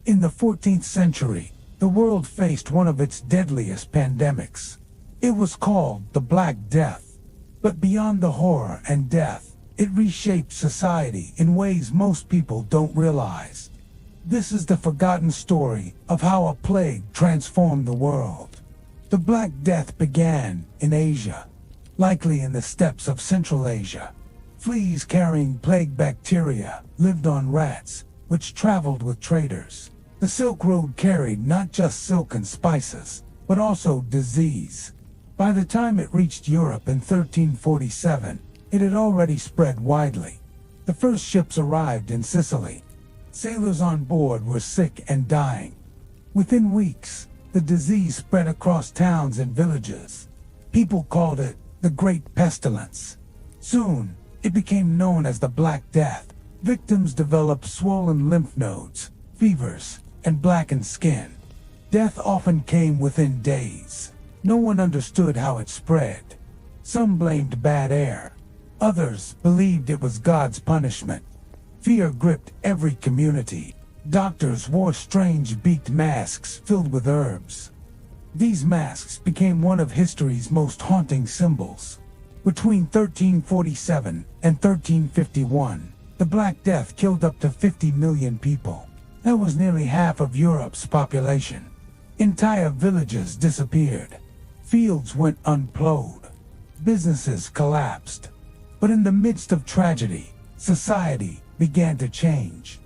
In the 14th century, the world faced one of its deadliest pandemics. It was called the Black Death. But beyond the horror and death, it reshaped society in ways most people don't realize. This is the forgotten story of how a plague transformed the world. The Black Death began in Asia, likely in the steppes of Central Asia. Fleas carrying plague bacteria lived on rats, which traveled with traders. The Silk Road carried not just silk and spices, but also disease. By the time it reached Europe in 1347, it had already spread widely. The first ships arrived in Sicily. Sailors on board were sick and dying. Within weeks, the disease spread across towns and villages. People called it the Great Pestilence. Soon, it became known as the Black Death. Victims developed swollen lymph nodes, fevers, and blackened skin. Death often came within days. No one understood how it spread. Some blamed bad air. Others believed it was God's punishment. Fear gripped every community. Doctors wore strange beaked masks filled with herbs. These masks became one of history's most haunting symbols. Between 1347 and 1351, the Black Death killed up to 50 million people. That was nearly half of Europe's population. Entire villages disappeared. Fields went unplowed. Businesses collapsed. But in the midst of tragedy, society began to change.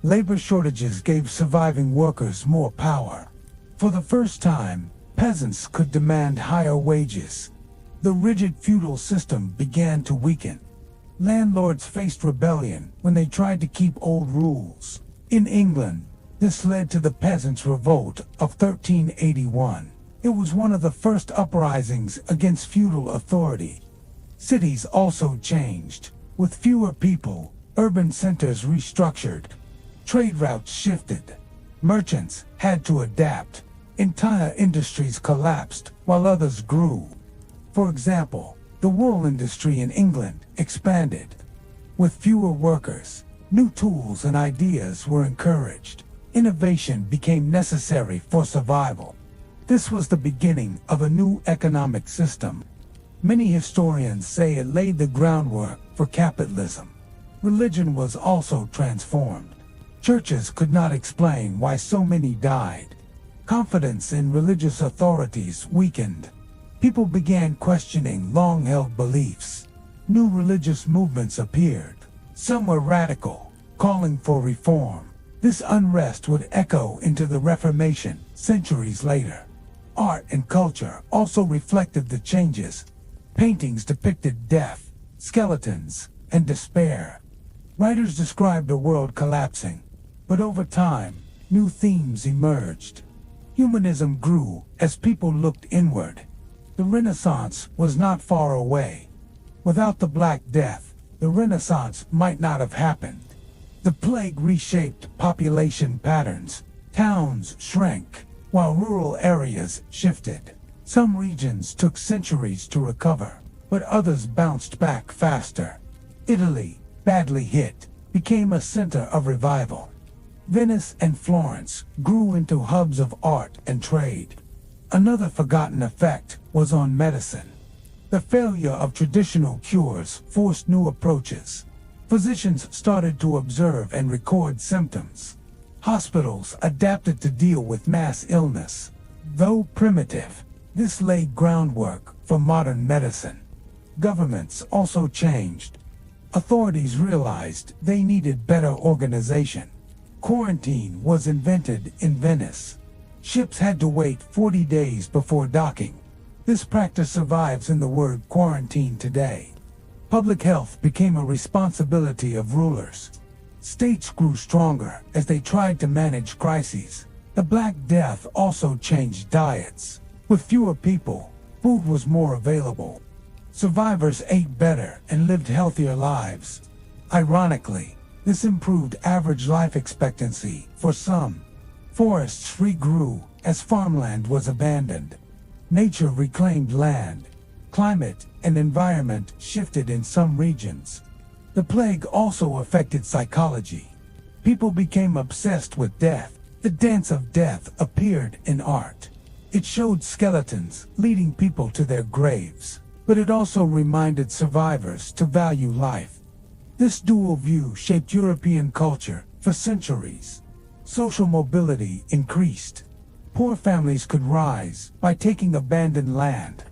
Labor shortages gave surviving workers more power. For the first time, peasants could demand higher wages. The rigid feudal system began to weaken. Landlords faced rebellion when they tried to keep old rules. In England, this led to the Peasants' Revolt of 1381. It was one of the first uprisings against feudal authority. Cities also changed. With fewer people, urban centers restructured. Trade routes shifted. Merchants had to adapt. Entire industries collapsed while others grew. For example, the wool industry in England expanded. With fewer workers, new tools and ideas were encouraged. Innovation became necessary for survival. This was the beginning of a new economic system. Many historians say it laid the groundwork for capitalism. Religion was also transformed. Churches could not explain why so many died. Confidence in religious authorities weakened. People began questioning long-held beliefs. New religious movements appeared. Some were radical, calling for reform. This unrest would echo into the Reformation centuries later. Art and culture also reflected the changes. Paintings depicted death, skeletons, and despair. Writers described a world collapsing, but over time, new themes emerged. Humanism grew as people looked inward. The Renaissance was not far away. Without the Black Death, the Renaissance might not have happened. The plague reshaped population patterns. Towns shrank, while rural areas shifted. Some regions took centuries to recover, but others bounced back faster. Italy, badly hit, became a center of revival. Venice and Florence grew into hubs of art and trade. Another forgotten effect was on medicine. The failure of traditional cures forced new approaches. Physicians started to observe and record symptoms. Hospitals adapted to deal with mass illness. Though primitive, this laid groundwork for modern medicine. Governments also changed. Authorities realized they needed better organization. Quarantine was invented in Venice. Ships had to wait 40 days before docking. This practice survives in the word quarantine today. Public health became a responsibility of rulers. States grew stronger as they tried to manage crises. The Black Death also changed diets. With fewer people, food was more available. Survivors ate better and lived healthier lives. Ironically, this improved average life expectancy for some. Forests regrew as farmland was abandoned. Nature reclaimed land. Climate and environment shifted in some regions. The plague also affected psychology. People became obsessed with death, The dance of death appeared in art. It showed skeletons leading people to their graves, but it also reminded survivors to value life. This dual view shaped European culture for centuries. Social mobility increased. Poor families could rise by taking abandoned land.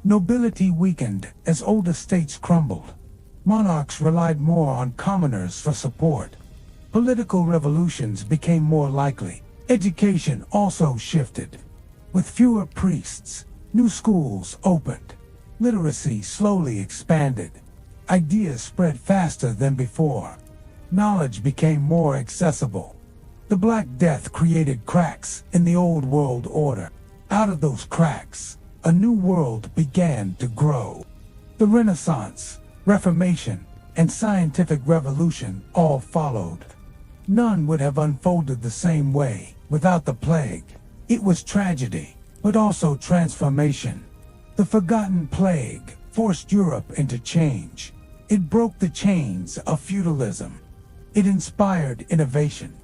Nobility weakened as old estates crumbled. Monarchs relied more on commoners for support. Political revolutions became more likely. Education also shifted. With fewer priests, new schools opened. Literacy slowly expanded. Ideas spread faster than before. Knowledge became more accessible. The Black Death created cracks in the old world order. Out of those cracks, a new world began to grow. The Renaissance, Reformation, and scientific revolution all followed. None would have unfolded the same way without the plague. It was tragedy, but also transformation. The Forgotten Plague forced Europe into change. It broke the chains of feudalism. It inspired innovation.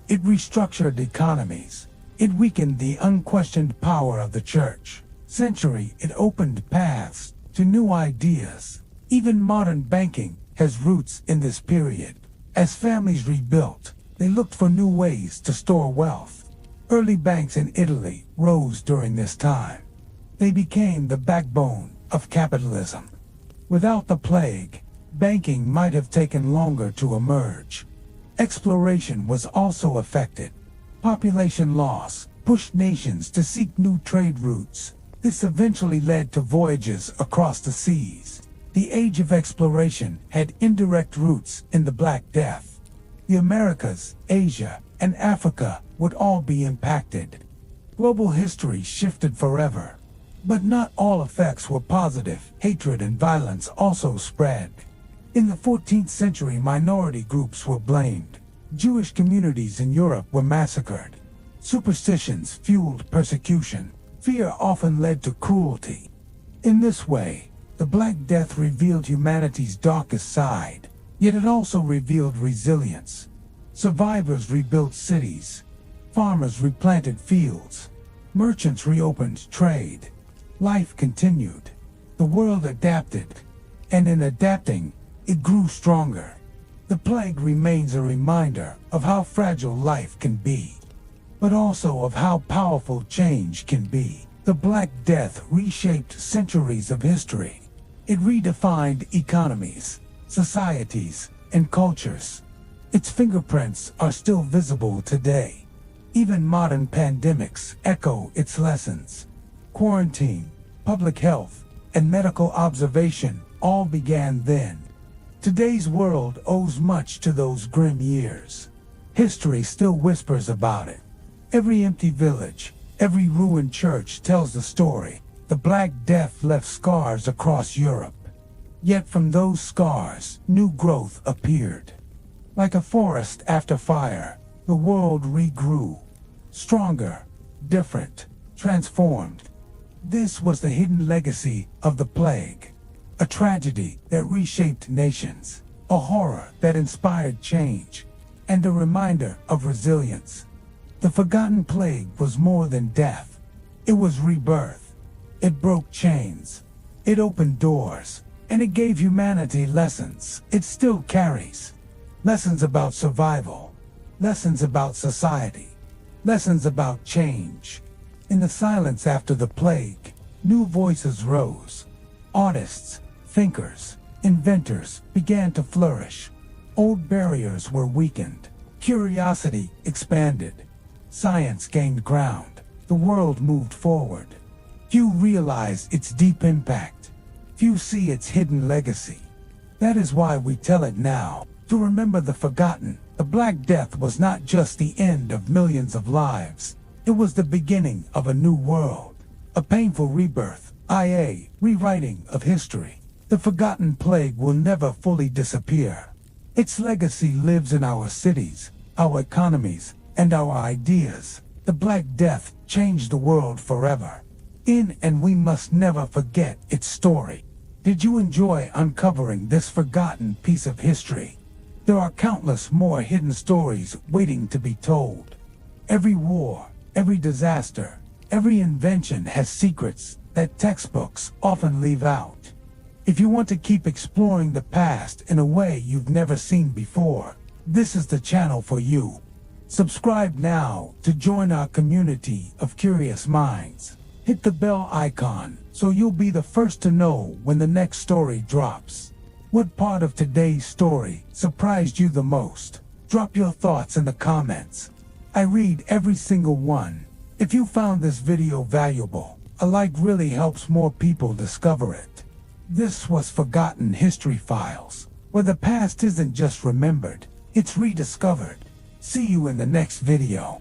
It restructured economies. It weakened the unquestioned power of the church. It opened paths to new ideas. Even modern banking has roots in this period. As families rebuilt, they looked for new ways to store wealth. Early banks in Italy rose during this time. They became the backbone of capitalism. Without the plague, banking might have taken longer to emerge. Exploration was also affected. Population loss pushed nations to seek new trade routes. This eventually led to voyages across the seas. The age of exploration had indirect roots in the Black Death. The Americas, Asia, and Africa would all be impacted. Global history shifted forever. But not all effects were positive. Hatred and violence also spread. In the 14th century, minority groups were blamed. Jewish communities in Europe were massacred. Superstitions fueled persecution. Fear often led to cruelty. In this way, the Black Death revealed humanity's darkest side, yet it also revealed resilience. Survivors rebuilt cities. Farmers replanted fields. Merchants reopened trade. Life continued. The world adapted, and in adapting, it grew stronger. The plague remains a reminder of how fragile life can be, but also of how powerful change can be. The Black Death reshaped centuries of history. It redefined economies, societies, and cultures. Its fingerprints are still visible today. Even modern pandemics echo its lessons. Quarantine, public health, and medical observation all began then. Today's world owes much to those grim years. History still whispers about it. Every empty village, every ruined church tells the story. The Black Death left scars across Europe. Yet from those scars, new growth appeared. Like a forest after fire, the world regrew. Stronger, different, transformed. This was the hidden legacy of the plague. A tragedy that reshaped nations, a horror that inspired change, and a reminder of resilience. The Forgotten Plague was more than death. It was rebirth. It broke chains. It opened doors, and it gave humanity lessons it still carries. Lessons about survival, lessons about society, lessons about change. In the silence after the plague, new voices rose. Artists, thinkers, inventors began to flourish. Old barriers were weakened. Curiosity expanded. Science gained ground. The world moved forward. Few realize its deep impact. Few see its hidden legacy. That is why we tell it now. To remember the forgotten, the Black Death was not just the end of millions of lives. It was the beginning of a new world. A painful rebirth, i.e., rewriting of history. The Forgotten Plague will never fully disappear. Its legacy lives in our cities, our economies, and our ideas. The Black Death changed the world forever. And we must never forget its story. Did you enjoy uncovering this forgotten piece of history? There are countless more hidden stories waiting to be told. Every war, every disaster, every invention has secrets that textbooks often leave out. If you want to keep exploring the past in a way you've never seen before, this is the channel for you. Subscribe now to join our community of curious minds. Hit the bell icon so you'll be the first to know when the next story drops. What part of today's story surprised you the most? Drop your thoughts in the comments. I read every single one. If you found this video valuable, a like really helps more people discover it. This was Forgotten History Files, where the past isn't just remembered, it's rediscovered. See you in the next video.